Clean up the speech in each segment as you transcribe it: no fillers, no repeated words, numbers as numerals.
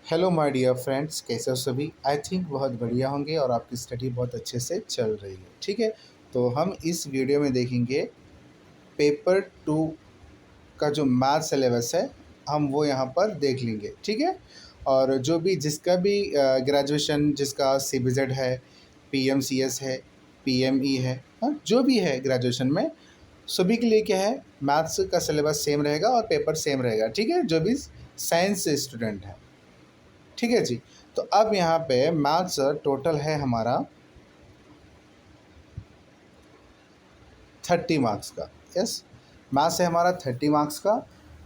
Hello my dear friends, कैसे हो सभी। आई थिंक बहुत बढ़िया होंगे और आपकी स्टडी बहुत अच्छे से चल रही है। ठीक है, तो हम इस वीडियो में देखेंगे पेपर 2 का जो मैथ सिलेबस है, हम वो यहाँ पर देख लेंगे। ठीक है, और जो भी जिसका भी ग्रेजुएशन, जिसका CBZ है, PMCS है, PME है, हाँ जो भी है ग्रेजुएशन में, सभी के लिए क्या है, मैथ्स का सिलेबस सेम रहेगा और पेपर सेम रहेगा। ठीक है, जो भी साइंस स्टूडेंट है। ठीक है जी। तो अब यहाँ पे मैथ्स टोटल है हमारा 30 मार्क्स का। यस, मैथ्स है हमारा 30 मार्क्स का।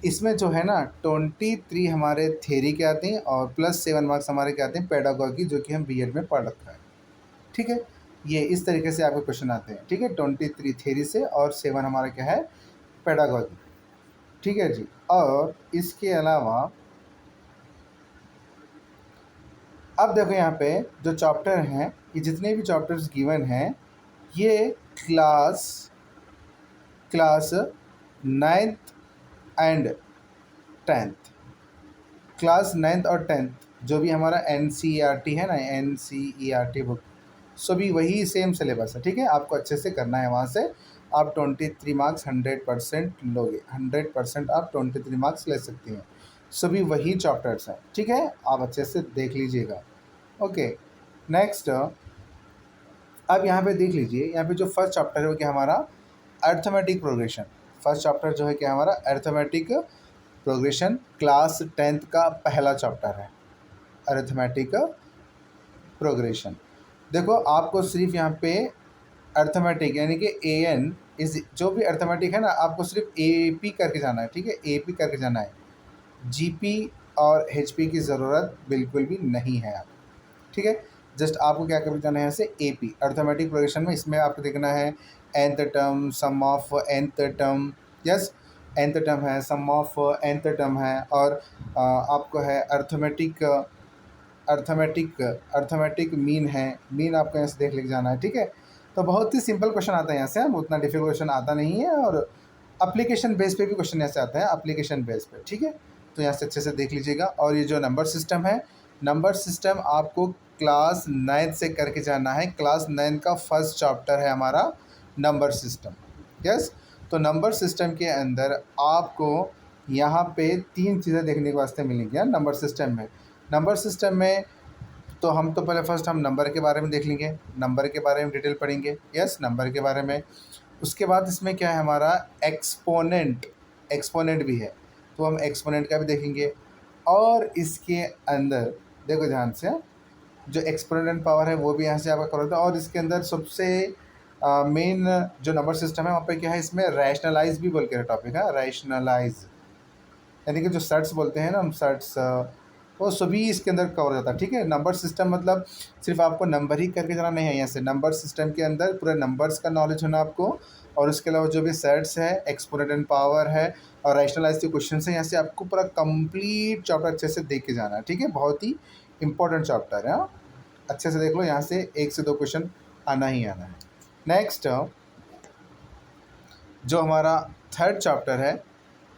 इसमें जो है ना 23 हमारे थ्योरी के आते हैं और +7 मार्क्स हमारे क्या आते हैं, पेडागॉजी, जो कि हम बीएड में पढ़ रखा है। ठीक है, ये इस तरीके से आपके क्वेश्चन आते हैं। ठीक है, 23 थ्योरी से और 7 हमारा क्या है, पेडागॉजी। ठीक है जी। और इसके अलावा अब देखो यहाँ पे जो चैप्टर हैं, ये जितने भी चैप्टर्स गिवन हैं, ये class class 9th and 10th, class 9th और 10th जो भी हमारा NCERT है ना, NCERT बुक, सभी वही सेम सिलेबस है। ठीक है, आपको अच्छे से करना है। वहाँ से आप 23 मार्क्स 100% लोगे, 100% आप 23 मार्क्स ले सकते हैं। सभी वही चैप्टर्स हैं। ठीक है, आप अच्छे से देख लीजिएगा। ओके, नेक्स्ट अब यहाँ पे देख लीजिए, यहाँ पे जो फर्स्ट चैप्टर है वो क्या हमारा, अर्थमेटिक प्रोग्रेशन। फर्स्ट चैप्टर जो है क्या हमारा, अर्थमेटिक प्रोग्रेशन, क्लास 10th का पहला चैप्टर है, अर्थमेटिक प्रोग्रेशन। देखो आपको सिर्फ यहाँ पे अर्थमेटिक यानी कि AN इस जो भी अर्थमेटिक है ना, आपको सिर्फ AP करके जाना है। ठीक है, AP करके जाना है। GP और HP की ज़रूरत बिल्कुल भी नहीं है आप। ठीक है, जस्ट आपको क्या करके जाना है, यहाँ से AP अर्थमेटिक प्रोग्रेशन में। इसमें आपको देखना है nth term, sum of nth term. Yes, nth term है, सम ऑफ nth टर्म है, और आपको है अर्थमेटिक अर्थमेटिक अर्थमेटिक मीन है। मीन आपको यहाँ से देख लेके जाना है। ठीक है, तो बहुत ही सिंपल क्वेश्चन आता है यहाँ से, हम उतना डिफिकल्ट क्वेश्चन आता नहीं है, और अप्लीकेशन बेस पे भी क्वेश्चन यहाँ से आता है, अप्लीकेशन बेस पे। ठीक है, तो यहाँ से अच्छे से देख लीजिएगा। और ये जो नंबर सिस्टम है, नंबर सिस्टम आपको क्लास 9th से करके जाना है। क्लास 9th का फर्स्ट चैप्टर है हमारा नंबर सिस्टम। यस, तो नंबर सिस्टम के अंदर आपको यहाँ पे 3 चीज़ें देखने के वास्ते मिलेंगी नंबर सिस्टम में। नंबर सिस्टम में तो हम तो पहले फर्स्ट हम नंबर के बारे में देख लेंगे, नंबर के बारे में डिटेल पढ़ेंगे। यस, नंबर के बारे में। उसके बाद इसमें क्या है हमारा, एक्सपोनेंट, एक्सपोनेंट भी है, तो हम एक्सपोनेंट का भी देखेंगे। और इसके अंदर देखो ध्यान से, जो एक्सपोनेंट पावर है वो भी यहाँ से आपका कवर होता है। और इसके अंदर सबसे मेन जो नंबर सिस्टम है वहाँ पे क्या है, इसमें रैशनलाइज भी बोल के टॉपिक है, रैशनलाइज यानी कि जो सर्ट्स बोलते हैं ना हम, सर्ट्स, वो सभी इसके अंदर कवर हो जाता है। ठीक है, नंबर सिस्टम मतलब सिर्फ आपको नंबर ही करके जाना नहीं है। यहाँ से नंबर सिस्टम के अंदर पूरे नंबर्स का नॉलेज होना आपको, और उसके अलावा जो भी सेट्स है, एक्सपोनेंट एंड पावर है, और रैशनलाइज के क्वेश्चन है, यहाँ से आपको पूरा कंप्लीट चैप्टर अच्छे से देख के जाना है। ठीक है, बहुत ही इंपॉर्टेंट चैप्टर है। अच्छे से देख लो, यहाँ से 1 से 2 क्वेश्चन आना ही आना है। नेक्स्ट जो हमारा थर्ड चैप्टर है,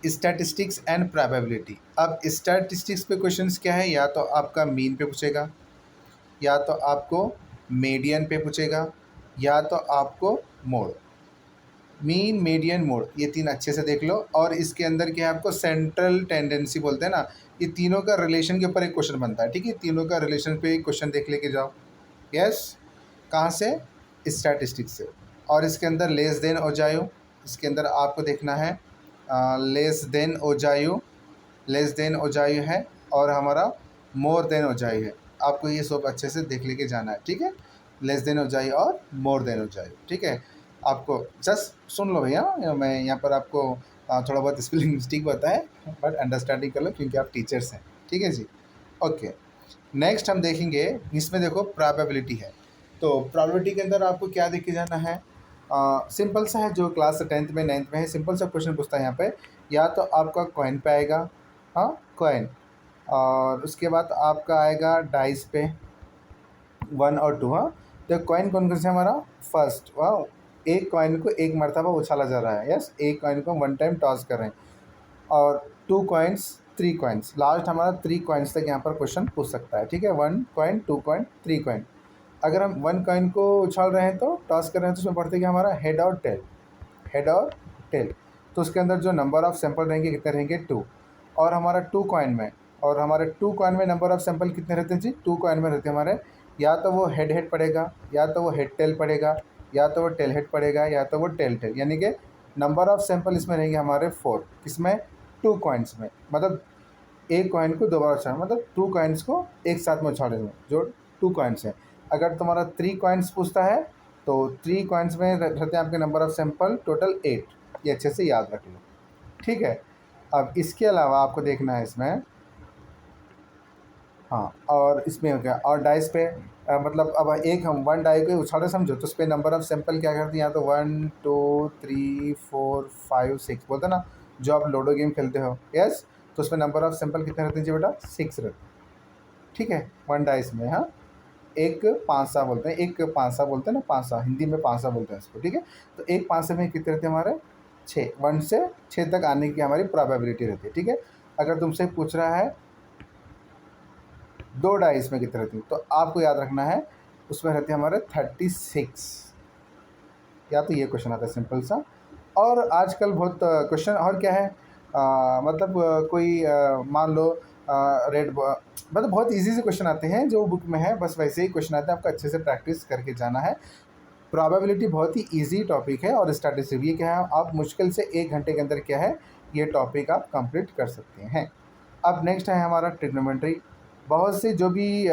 स्टैटिस्टिक्स एंड प्रोबेबिलिटी। अब स्टैटिस्टिक्स पे क्वेश्चंस क्या है, या तो आपका मीन पे पूछेगा, या तो आपको मीडियन पे पूछेगा, या तो आपको मोड। मीन, मीडियन, मोड, ये 3 अच्छे से देख लो। और इसके अंदर क्या है, आपको सेंट्रल टेंडेंसी बोलते हैं ना, ये तीनों का रिलेशन के ऊपर एक क्वेश्चन बनता है। ठीक है, तीनों का रिलेशन पे एक क्वेश्चन देख लेके जाओ। यस, कहाँ से, स्टैटिस्टिक्स से। और इसके अंदर लेस देन ओजायो, इसके अंदर आपको देखना है लेस देन ओजायो, लेस देन ओजायो है, और हमारा मोर देन ओजायो है। आपको ये सब अच्छे से देख लेके जाना है। ठीक है, लेस देन ओजायो और मोर देन ओजायो। ठीक है, आपको जस्ट सुन लो भैया, मैं यहाँ पर आपको थोड़ा बहुत स्पेलिंग मिस्टेक बताए, बट अंडरस्टैंडिंग कर लो क्योंकि आप टीचर्स हैं। ठीक है जी। ओके, नेक्स्ट हम देखेंगे, इसमें देखो प्रोबेबिलिटी है। तो प्रोबेबिलिटी के अंदर आपको क्या देख के जाना है, सिंपल सा है, जो क्लास 10th में 9th में है, सिंपल सा क्वेश्चन पूछता है यहाँ पे। या तो आपका कॉइन पे आएगा, हाँ कॉइन, और उसके बाद आपका आएगा डाइस पे 1 और 2। हाँ, तो कॉइन कौन कौन से हमारा, फर्स्ट, वाह, एक कॉइन को एक मरतबा उछाला जा रहा है। यस, एक कॉइन को 1 टाइम टॉस कर रहे हैं, और 2 कॉइन्स 3 कॉइन्स, लास्ट हमारा 3 कॉइन्स तक यहाँ पर क्वेश्चन पूछ सकता है, ठीक है। 1 कॉइन, 2 कॉइन, 3 कॉइन। अगर हम 1 कॉइन को उछाल रहे हैं तो टॉस कर रहे हैं तो उसमें पड़ता है कि हमारा हेड और टेल, हेड और टेल। तो उसके अंदर जो नंबर ऑफ सैंपल रहेंगे कितने रहेंगे 2। और हमारा 2 कॉइन में, और हमारे 2 कॉइन में नंबर ऑफ सैंपल कितने रहते हैं जी? 2 कॉइन में रहते हैं हमारे, या तो वो हेड हेड पड़ेगा, या तो वो हेड टेल पड़ेगा, या तो वो टेल हेड पड़ेगा, या तो वो टेल टेल। यानी कि नंबर ऑफ सैंपल इसमें रहेंगे हमारे 4, किसमें? 2 कॉइन्स में। मतलब एक कॉइन को 2 बार उछालना, मतलब 2 कॉइन्स को एक साथ में उछालने में, जो 2 कॉइन्स हैं। अगर तुम्हारा 3 कॉइन्स पूछता है तो 3 कॉइन्स में रहते हैं आपके नंबर ऑफ सैंपल टोटल 8। ये अच्छे से याद रख लो, ठीक है। अब इसके अलावा आपको देखना है इसमें, हाँ, और इसमें हो गया, और डाइस पे मतलब अब एक हम 1 डाई को उछाले समझो, तो उस पर नंबर ऑफ सैंपल क्या करते हैं? या तो 1 2 3 4 5 6 बोलते हैं ना, जो आप लूडो गेम खेलते हो, यस। तो उसमें नंबर ऑफ सैंपल कितने रहते हैं जी बेटा? 6 रहते हैं, ठीक है। 1 डाइस में, हाँ, एक पांसा बोलते हैं, एक पांसा बोलते हैं ना, पांसा हिंदी में पांसा बोलते हैं इसको, ठीक है। तो एक पांसे में कितने रहते हैं हमारे? 6। 1 से 6 तक आने की हमारी प्रोबेबिलिटी रहती है, ठीक है। अगर तुमसे पूछ रहा है 2 डाइस में कितने रहती है, तो आपको याद रखना है उसमें रहते हैं हमारे 36। या तो ये क्वेश्चन आता है सिंपल सा। और आजकल बहुत क्वेश्चन और क्या है, मतलब कोई मान लो रेड, मतलब बहुत इजी से क्वेश्चन आते हैं जो बुक में है, बस वैसे ही क्वेश्चन आते हैं, आपको अच्छे से प्रैक्टिस करके जाना है। प्रोबेबिलिटी बहुत ही इजी टॉपिक है, और स्टैटिस्टिक्स ये क्या है, आप मुश्किल से 1 घंटे के अंदर क्या है ये टॉपिक आप कंप्लीट कर सकते हैं। अब नेक्स्ट है हमारा ट्रिग्नोमेट्री। बहुत से जो भी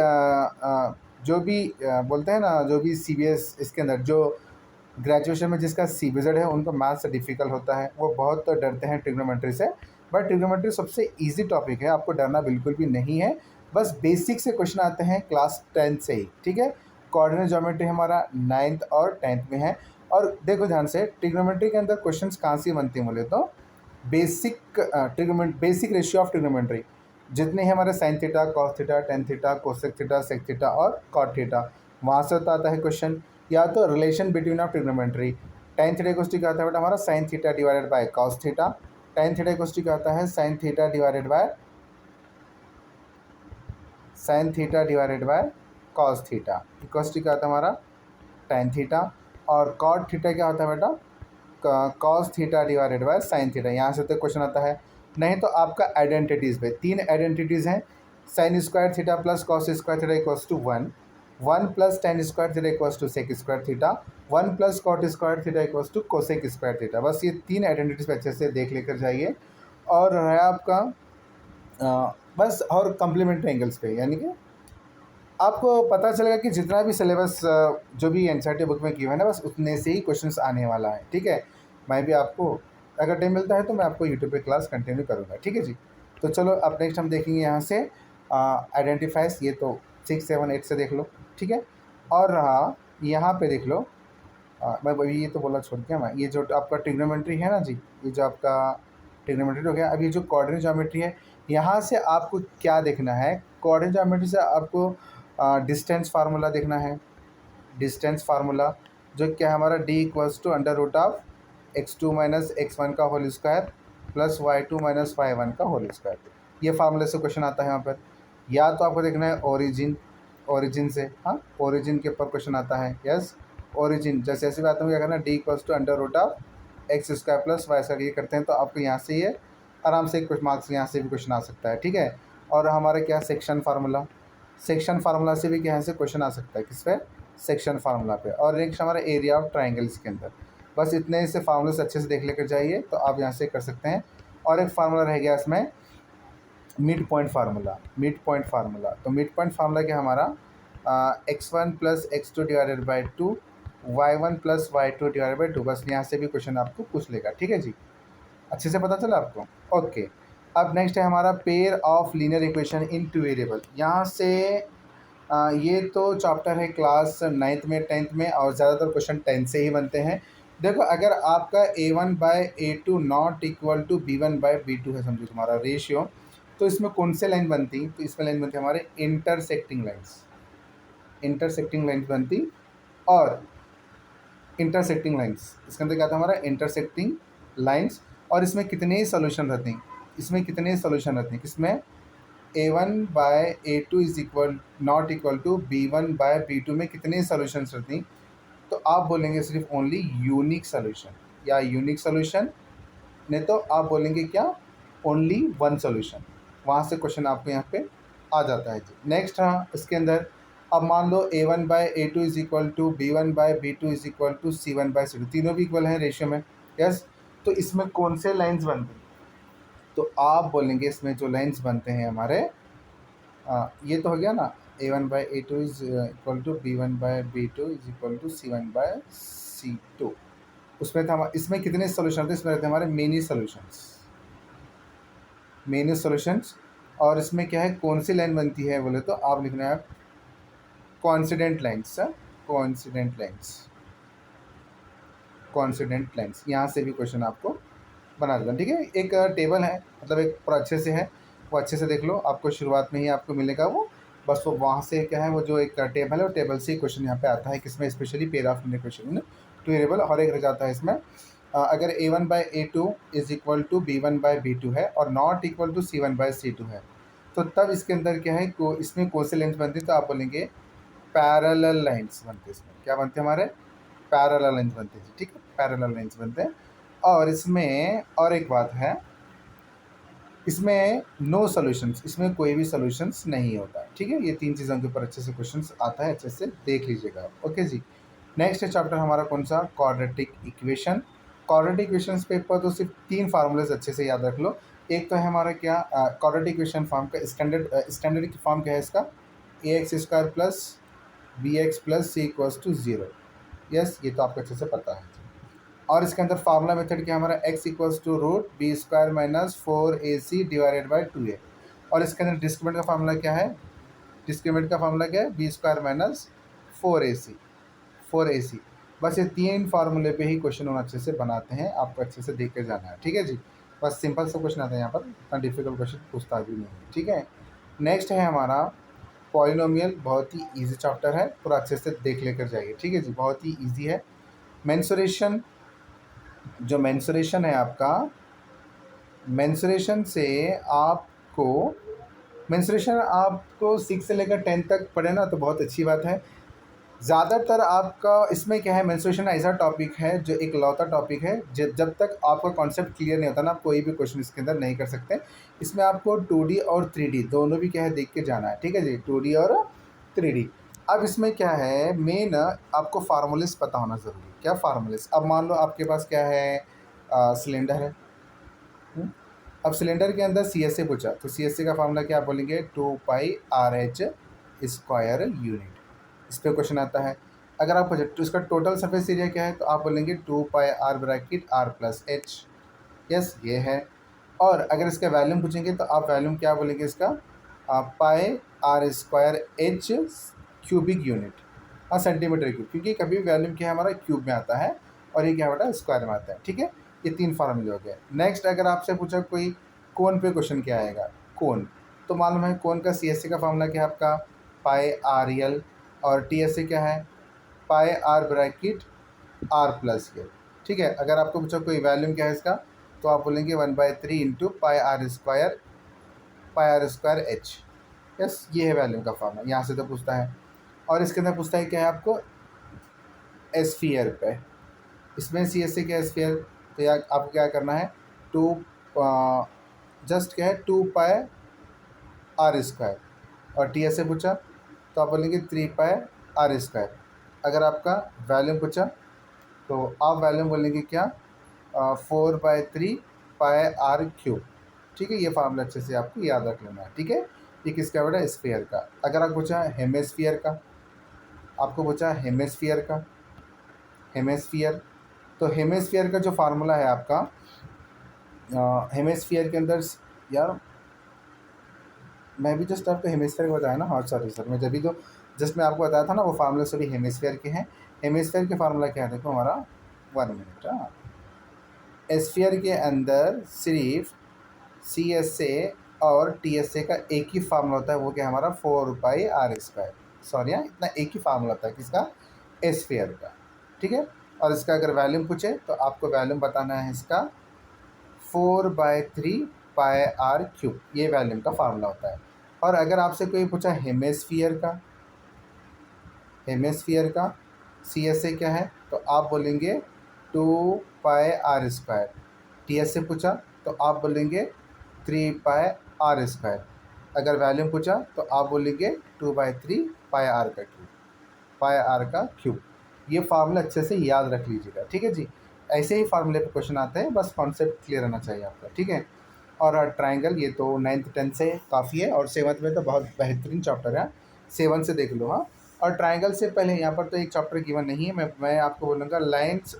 बोलते हैं ना, जो भी सीबीएस इसके अंदर जो ग्रेजुएशन में जिसका सीबीजेड है उनको मैथ्स डिफ़िकल्ट होता है, वो बहुत डरते हैं ट्रिग्नोमेट्री से। बट ट्रिग्नोमेट्री सबसे इजी टॉपिक है, आपको डरना बिल्कुल भी नहीं है। बस बेसिक से क्वेश्चन आते हैं क्लास 10 से ही, ठीक है। कोऑर्डिनेट ज्योमेट्री हमारा 9th और 10th में है। और देखो ध्यान से, ट्रिग्नोमेट्री के अंदर क्वेश्चंस कहाँ से बनते हैं बोले तो बेसिक रेशियो ऑफ ट्रिग्नोमेट्री जितने हैं हमारे sine theta, cos theta, tan theta, cosec theta, sec theta और कॉट थीटा, वहाँ से होता आता है क्वेश्चन। या तो relation between of trigonometry, tan theta equals to क्या आता है बेटा हमारा? Sine theta divided by cos theta. Tan theta equals to क्या आता है? Sine theta divided by cos theta equals to क्या आता है हमारा? Tan theta. और कॉट थीटा क्या होता है बेटा? Cos theta divided by sine theta. यहाँ से तो क्वेश्चन आता है। नहीं तो आपका आइडेंटिटीज़ पे 3 आइडेंटिटीज़ हैं, sine square theta plus cos square theta equals to 1, 1 plus tan square theta equals to sec square theta, 1 plus cot square theta equals to cosec square theta. बस ये 3 आइडेंटिटीज़ पे अच्छे से देख लेकर जाइए। और है आपका बस, और कम्प्लीमेंट्री एंगल्स पे, यानी कि आपको पता चलेगा कि जितना भी सिलेबस जो भी एनसीईआरटी बुक में गिवन है बस उतने से ही क्वेश्चंस आने वाला है, ठीक है। मैं भी आपको अगर टाइम मिलता है तो मैं आपको यूट्यूब पे क्लास कंटिन्यू करूँगा, ठीक है जी। तो चलो अब नेक्स्ट हम देखेंगे यहाँ से आइडेंटिफाइज, ये तो 6 7 8 से देख लो, ठीक है। और रहा यहाँ पे देख लो, मैं वही ये तो बोला छोड़ दिया मैं, ये जो आपका ट्रिग्नोमेट्री है ना जी, ये जो आपका ट्रिग्नोमेट्री हो गया। अब ये जो कोऑर्डिनेट ज्योमेट्री है, यहाँ से आपको क्या देखना है? कोऑर्डिनेट ज्योमेट्री से आपको डिस्टेंस फार्मूला देखना है। डिस्टेंस फार्मूला जो क्या है हमारा? D equals to under root of x2 minus x1 का whole square plus y2 minus y1 का होल स्क्वायर। ये फार्मूले से क्वेश्चन आता है यहाँ पर। या तो आपको देखना है ओरिजिन से, हाँ, ओरिजिन के ऊपर क्वेश्चन आता है, यस। ओरिजिन जैसे ऐसी बात में क्या करना है? D equals to under root of x square plus y square, ये करते हैं तो आपको यहाँ से ये आराम से कुछ मार्क्स यहाँ से भी क्वेश्चन आ सकता है, ठीक है। और हमारा क्या सेक्शन फार्मूला, सेक्शन फार्मूला से भी क्या यहाँ से क्वेश्चन आ सकता है, किस पे? सेक्शन फार्मूला पे। और नेक्स्ट हमारा एरिया ऑफ ट्राइंगल्स के अंदर। बस इतने से फार्मूले से अच्छे से देख लेकर जाइए तो आप यहाँ से कर सकते हैं। और एक फार्मूला रह गया इसमें, मिड पॉइंट फार्मूला। तो मिड पॉइंट फार्मूला क्या हमारा? x1 plus x2 divided by 2, y1 plus y2 divided by 2। बस यहाँ से भी क्वेश्चन आपको पूछ लेगा, ठीक है जी। अच्छे से पता चला आपको? ओके। अब नेक्स्ट है हमारा pair of linear equation in two variable. यहाँ से ये तो चैप्टर है क्लास 9th में 10th में, और ज़्यादातर क्वेश्चन 10 से ही बनते हैं। देखो, अगर आपका a1 by a2 not equal to b1 by b2 है, समझो तुम्हारा रेशियो, तो इसमें कौन से लाइन बनती? तो इसमें लाइन बनती हमारे इंटरसेक्टिंग लाइन्स बनती। और इंटरसेक्टिंग लाइन्स इसके अंदर क्या था हमारा? Intersecting lines. और इसमें कितने ही सोल्यूशन रहते हैं? इसमें कितने सोल्यूशन रहते हैं, किसमें A1/A2 is equal not equal to B1/B2 में कितने सोल्यूशंस रहती हैं, तो आप बोलेंगे सिर्फ ओनली यूनिक सोल्यूशन या यूनिक सोल्यूशन, नहीं तो आप बोलेंगे क्या, ओनली वन सोल्यूशन। वहाँ से क्वेश्चन आपको यहाँ पे आ जाता है जी। नेक्स्ट हाँ, इसके अंदर अब मान लो A1/A2 is equal to B1/B2 is equal to C1/C2, तीनों भी इक्वल हैं रेशियो में, यस। तो इसमें कौन से लाइन्स बनते हैं, तो आप बोलेंगे इसमें जो लाइन्स बनते हैं हमारे, ये तो हो गया ना, A1/A2 is equal to B1/B2 is equal to C1/C2। उसमें था इसमें कितने सोल्यूशन थे, इसमें रहते हमारे मेनी सोल्यूशंस। और इसमें क्या है, कौन सी लाइन बनती है बोले तो आप लिखना है कॉन्सिडेंट लाइन्स, कॉन्सिडेंट लाइन्स, यहाँ से भी क्वेश्चन आपको बना देता है। ठीक है, एक टेबल है, मतलब एक पूरा अच्छे से है, वो अच्छे से देख लो, आपको शुरुआत में ही आपको मिलेगा वो, बस वो वहाँ से क्या है, वो जो एक टेबल है, वो टेबल से ही क्वेश्चन यहाँ पे आता है, किसमें specially pair of question two variable, और एक रह जाता है इसमें अगर A1/A2 is equal to B1/B2 है और नॉट इक्वल टू C1/C2 है, तो तब इसके अंदर क्या है, इसमें कौन से लाइन्स बनती है, तो आप बोलेंगे पैरेलल लाइन्स बनते हैं। इसमें क्या बनते हैं हमारे, पैरेलल लाइन्स बनते हैं। ठीक है, पैरेलल लाइन्स बनते हैं। और इसमें और एक बात है, इसमें नो सॉल्यूशंस, इसमें कोई भी सॉल्यूशंस नहीं होता। ठीक है, ये तीन चीज़ों के ऊपर अच्छे से क्वेश्चंस आता है, अच्छे से देख लीजिएगा। ओके जी, नेक्स्ट चैप्टर हमारा कौन सा, क्वाड्रेटिक इक्वेशन। क्वाड्रेटिक इक्वेशंस पे पर तो सिर्फ तीन फार्मूलेज अच्छे से याद रख लो। एक तो है हमारा क्या, क्वाड्रेटिक इक्वेशन फॉर्म का स्टैंडर्ड फॉर्म क्या है इसका, ax² plus bx plus c equals to 0। Yes, ये तो आपको अच्छे से पता है। और इसके अंदर फार्मूला मेथड क्या हमारा, x equals to root B² minus 4ac divided by 2a। और इसके अंदर डिस्क्रिमिनेंट का फार्मूला क्या है, डिस्क्रिमिनेंट का फार्मूला क्या है, B² माइनस 4ac। बस ये तीन फार्मूले पे ही क्वेश्चन हम अच्छे से बनाते हैं, आपको अच्छे से देख के जाना है। ठीक है जी, बस सिंपल सा क्वेश्चन आता है यहाँ पर, इतना डिफिकल्ट क्वेश्चन पूछता भी नहीं है। ठीक है, नेक्स्ट है हमारा पॉलिनोमियल, बहुत ही ईजी चैप्टर है, पूरा अच्छे से देख लेकर जाइए। ठीक है जी, बहुत ही ईजी है। मेंसुरेशन, जो मेंसुरेशन है आपका, मेंसुरेशन से आपको, मेंसुरेशन आपको 6 से लेकर 10 तक पढ़े ना, तो बहुत अच्छी बात है। ज़्यादातर आपका इसमें क्या है, मेंसुरेशन ऐसा टॉपिक है जो एक लौता टॉपिक है, जब तक आपका कॉन्सेप्ट क्लियर नहीं होता ना, आप कोई भी क्वेश्चन इसके अंदर नहीं कर सकते। इसमें आपको 2D और 3D दोनों भी क्या है देख के जाना है। ठीक है जी, 2D और 3D। अब इसमें क्या है, मेन आपको फार्मूलेस पता होना ज़रूरी है। क्या फार्मूलेस, अब मान लो आपके पास क्या है, सिलेंडर है। अब सिलेंडर के अंदर CSA पूछा, तो CSA का फार्मूला क्या आप बोलेंगे, 2πRH स्क्वायर यूनिट। इस पर क्वेश्चन आता है। अगर आप तो इसका टोटल सरफेस एरिया क्या है, तो आप बोलेंगे 2πR bracket R plus H। Yes, ये है। और अगर इसका वैल्यूम पूछेंगे तो आप वैल्यूम क्या बोलेंगे इसका, πR² H क्यूबिक यूनिट, हाँ सेंटीमीटर क्यूब, क्योंकि कभी भी वैल्यूम क्या है हमारा क्यूब में आता है और ये क्या बेटा स्क्वायर में आता है। ठीक है, ये तीन फार्मूले हो गए। नेक्स्ट अगर आपसे पूछा कोई कोन पे क्वेश्चन क्या आएगा, कोन, तो मालूम है कोन का CSA का फार्मूला क्या है आपका, πRL, और TSA क्या है, πR bracket R plus L। ठीक है, अगर आपको पूछा कोई वैल्यूम क्या है इसका, तो आप बोलेंगे 1/3 इंटू πR² H। यस, ये है वैल्यूम का फार्मूला, यहाँ से तो पूछता है। और इसके अंदर पूछता है क्या है आपको, स्फीयर पे, इसमें CSA क्या है स्फीयर, तो यार आपको क्या करना है, 2 जस्ट क्या है 2πR², और TSA पूछा तो आप बोलेंगे 3πR²। अगर आपका वैल्यूम पूछा तो आप वैल्यूम बोलेंगे क्या, 4/3πR³। ठीक है, ये फार्मूला अच्छे से आपको याद रख लेना है। ठीक है, ये किसका बेटा, स्फीयर का। अगर आप पूछा हेमिस्फीयर का, आपको पूछा हेमिस्फीयर का, हेमिस्फीयर, तो हेमिस्फीयर का जो फार्मूला है आपका, हेमिस्फीयर के अंदर, यार मैं भी जस्ट आपको हेमिस्फीयर का बताया ना, हाँ सॉरी सर, मैं जब भी तो जस्ट मैं आपको बताया था ना, वो फार्मूला सभी हेमिस्फीयर के हैं। हेमिस्फीयर के फार्मूला क्या है, देखो हमारा 1 मिनट, हाँ, स्फीयर के अंदर सिर्फ CSA और TSA का एक ही फार्मूला होता है, वो क्या हमारा 4πR²। सॉरी हाँ, इतना एक ही फार्मूला होता है किसका, स्फीयर का। ठीक है, और इसका अगर वैल्यूम पूछे तो आपको वैल्यूम बताना है इसका 4/3 पाई आर क्यूब, ये वॉल्यूम का फार्मूला होता है। और अगर आपसे कोई पूछा हेमिस्फीयर का सी एस ए क्या है, तो आप बोलेंगे 2 पाई आर स्क्वायर। टी एस से पूछा तो आप बोलेंगे 3 पाई आर स्क्वायर। अगर वॉल्यूम पूछा तो आप बोलेंगे 2/3 पाई आर का क्यूब। ये फार्मूला अच्छे से याद रख लीजिएगा, ठीक है जी। ऐसे ही फार्मूले पे क्वेश्चन आते हैं, बस कॉन्सेप्ट क्लियर रहना चाहिए आपका, ठीक है। और ट्राइंगल ये तो 9th-10th से काफ़ी है, और 7th में तो बहुत बेहतरीन चैप्टर है, 7 से देख लो। हाँ, और ट्राइंगल से पहले यहाँ पर तो एक चैप्टर गिवन नहीं है, मैं आपको बोलूँगा lines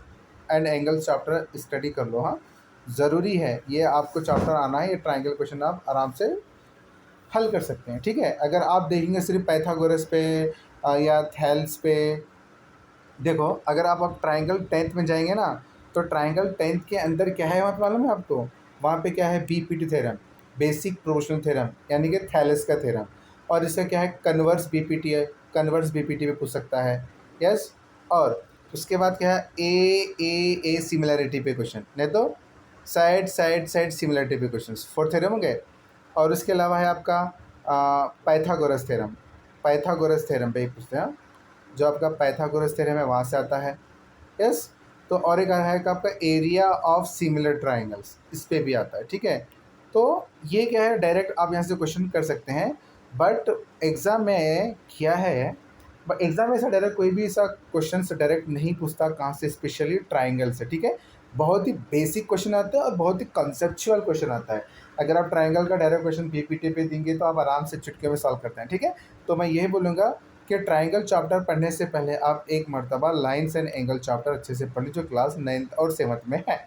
and angles chapter study कर लो। हाँ, ज़रूरी है, ये आपको चैप्टर आना है, ये ट्राइंगल क्वेश्चन आप आराम से हल कर सकते हैं, ठीक है। अगर आप देखेंगे सिर्फ पाइथागोरस पे या थेल्स पे, देखो अगर आप अब ट्राइंगल 10th में जाएंगे ना, तो ट्राइंगल 10th के अंदर क्या है वहाँ पे मालूम है आपको? वहाँ पे क्या है? BPT theorem, basic proportional theorem, यानी कि थैलेस का थ्योरम। और इसका क्या है? कन्वर्स बीपीटी है, कन्वर्स बीपीटी पे पूछ सकता है। यस। और उसके बाद क्या है? ए सिमिलैरिटी पे क्वेश्चन, नहीं तो साइड सिमिलैरिटी पे क्वेश्चन, 4 थ्योरम हो गए। और उसके अलावा है आपका पाइथागोरस थ्योरम, पाइथागोरस थ्योरम पे ही पूछते हैं, जो आपका पाइथागोरस थ्योरम है वहाँ से आता है। यस। तो और एक है कि आपका एरिया ऑफ सिमिलर ट्राइंगल्स, इस पे भी आता है, ठीक है। तो ये क्या है, डायरेक्ट आप यहाँ से क्वेश्चन कर सकते हैं, बट एग्ज़ाम में क्या है, बट एग्ज़ाम में ऐसा डायरेक्ट कोई भी ऐसा क्वेश्चन से डायरेक्ट नहीं पूछता, कहाँ से? स्पेशली ट्राइंगल से, ठीक है। बहुत ही बेसिक क्वेश्चन आते हैं और बहुत ही कंसेप्चुअल क्वेश्चन आता है। अगर आप ट्राइंगल का डायरेक्ट क्वेश्चन पीपीटी पे देंगे तो आप आराम से चुटकी में सॉल्व करते हैं, ठीक है। तो मैं यही बोलूँगा कि ट्राइंगल चैप्टर पढ़ने से पहले आप एक मर्तबा लाइन्स एंड एंगल चैप्टर अच्छे से पढ़ लीजिए, जो क्लास 9th और 7th में है,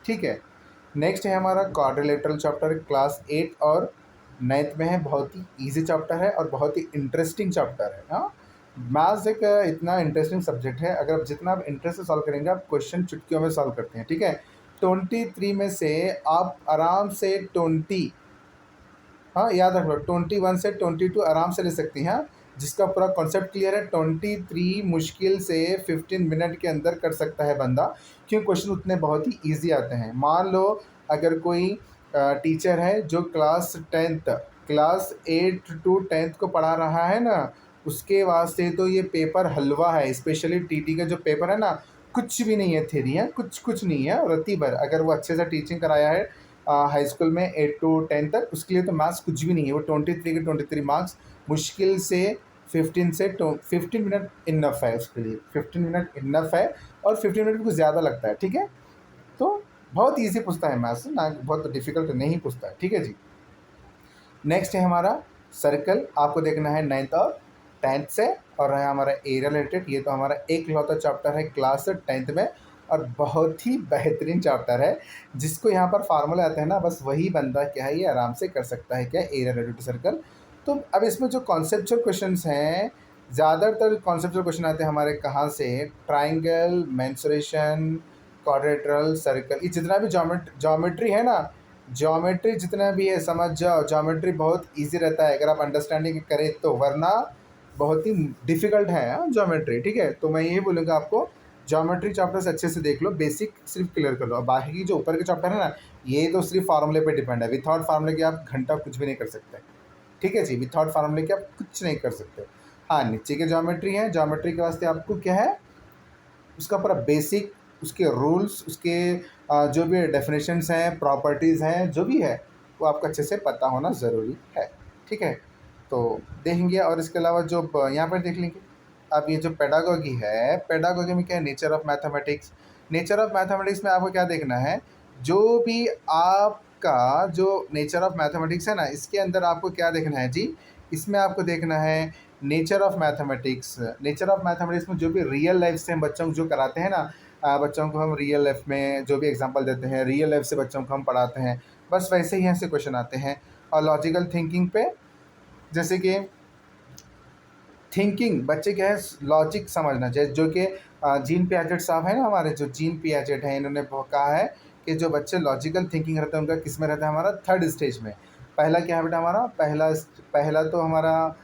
ठीक है। नेक्स्ट है हमारा क्वाड्रिलेटरल चैप्टर, क्लास 8 और 9th में है। बहुत ही ईजी चैप्टर है और बहुत ही इंटरेस्टिंग चैप्टर है। हाँ, मैथ्स एक इतना इंटरेस्टिंग सब्जेक्ट है, अगर आप जितना आप इंटरेस्ट से सॉल्व करेंगे, आप क्वेश्चन चुटकियों में सॉल्व करते हैं, ठीक है। 23 में से आप आराम से 20, हाँ याद रख लो, 21 से 22 आराम से ले सकती हैं। जिसका पूरा कॉन्सेप्ट क्लियर है, 23 मुश्किल से 15 मिनट के अंदर कर सकता है बंदा, क्योंकि क्वेश्चन उतने बहुत ही इजी आते हैं। मान लो अगर कोई टीचर है जो क्लास 8 to 10th को पढ़ा रहा है ना, उसके वास्ते तो ये पेपर हलवा है। स्पेशली टीटी का जो पेपर है ना, कुछ भी नहीं है थ्योरी है, कुछ नहीं है रत्ती भर। अगर वो अच्छे से टीचिंग कराया है हाई स्कूल में 8 to 10 तक, उसके लिए तो मार्क्स कुछ भी नहीं है। वो 23 के 23 मार्क्स मुश्किल से 15 मिनट इनफ है उसके लिए, 15 मिनट इनफ है, और 15 मिनट कुछ ज़्यादा लगता है, ठीक है। तो बहुत ईजी पूछता है मैथ्स ना, बहुत डिफिकल्ट नहीं पूछता है, ठीक है जी। नेक्स्ट है हमारा सर्कल, आपको देखना है 9th और 10th से, और है हमारा एरिया रिलेटेड। ये तो हमारा एक लौता चैप्टर है क्लास 10th में, और बहुत ही बेहतरीन चैप्टर है। जिसको यहाँ पर फार्मूला आते हैं ना, बस वही बंदा क्या है, ये आराम से कर सकता है, क्या? Area related circle. तो अब इसमें जो कॉन्सेप्चुअल क्वेश्चंस हैं, ज़्यादातर कॉन्सेप्चुअल क्वेश्चन आते हैं हमारे कहाँ से? ट्राइंगल, मेंसुरेशन, क्वाड्रिलेटरल, सर्कल, ये जितना भी ज्योमेट्री है ना, ज्योमेट्री जितना भी है समझ जाओ, ज्योमेट्री बहुत इजी रहता है अगर आप अंडरस्टैंडिंग करें तो, वरना बहुत ही डिफ़िकल्ट है ज्योमेट्री, ठीक है। तो मैं यही बोलूँगा आपको, ज्योमेट्री चैप्टर्स अच्छे से देख लो, बेसिक सिर्फ क्लियर कर लो। और बाकी जो ऊपर के चैप्टर है ना, ये तो सिर्फ फार्मूले पे डिपेंड है। विथआउट फार्मूले के आप घंटा कुछ भी नहीं कर सकते, ठीक है जी। विथआउट फार्मूले के आप कुछ नहीं कर सकते। हाँ, नीचे के ज्योमेट्री है, ज्योमेट्री के वास्ते आपको क्या है, उसका पूरा बेसिक, उसके रूल्स, उसके जो भी डेफिनेशंस हैं, प्रॉपर्टीज़ हैं, जो भी है वो आपको अच्छे से पता होना ज़रूरी है, ठीक है। तो देखेंगे, और इसके अलावा जो यहाँ पर देख लेंगे, अब ये जो पेडागोगी है, पेडागोगी में क्या है? Nature of mathematics. Nature of mathematics में आपको क्या देखना है, जो भी आपका जो नेचर ऑफ मैथमेटिक्स है ना, इसके अंदर आपको क्या देखना है जी? इसमें आपको देखना है nature of mathematics. Nature of mathematics में जो भी रियल लाइफ से हम बच्चों को जो कराते हैं ना, बच्चों को हम रियल लाइफ में जो भी एग्जांपल देते हैं, रियल लाइफ से बच्चों को हम पढ़ाते हैं, बस वैसे ही यहाँ से क्वेश्चन आते हैं। और लॉजिकल थिंकिंग पे, जैसे कि थिंकिंग, बच्चे क्या है, लॉजिक समझना, जैसे जो कि जीन पियाजेट साहब हैं ना, हमारे जो जीन पियाजेट हैं, इन्होंने कहा है कि जो बच्चे लॉजिकल थिंकिंग रहते हैं उनका किस में रहता है? हमारा 3rd स्टेज में। पहला क्या है बेटा हमारा? पहला तो हमारा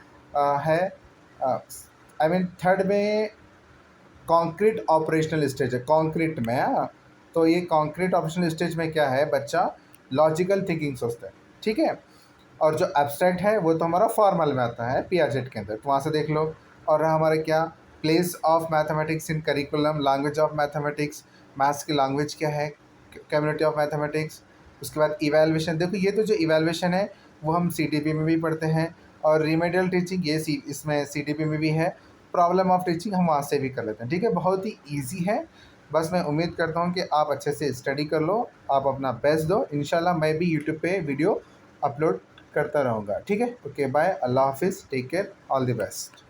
है, आई मीन 3rd में कॉन्क्रीट ऑपरेशनल स्टेज है, कॉन्क्रीट में। हाँ, तो ये कॉन्क्रीट ऑपरेशनल स्टेज में क्या है, बच्चा लॉजिकल थिंकिंग सोचता है, ठीक है। और जो एब्स्ट्रैक्ट है वो तो हमारा फॉर्मल में आता है पियाजेट के अंदर, तो वहाँ से देख लो। और हमारा क्या, place of mathematics in curriculum, language of mathematics, maths की लैंग्वेज क्या है, कम्युनिटी ऑफ मैथमेटिक्स। उसके बाद इवैल्यूएशन, देखो ये तो जो इवैल्यूएशन है वो हम सीटीपी में भी पढ़ते हैं, और रिमेडियल टीचिंग ये इसमें सीटीपी में भी है, प्रॉब्लम ऑफ टीचिंग हम वहाँ से भी कर लेते हैं, ठीक है। बहुत ही ईजी है, बस मैं उम्मीद करता हूँ कि आप अच्छे से स्टडी कर लो, आप अपना बेस्ट दो। इंशाल्लाह मैं भी यूट्यूब पे वीडियो अपलोड करता रहूँगा, ठीक है। ओके बाय, अल्लाह हाफिज़, take care, all the best.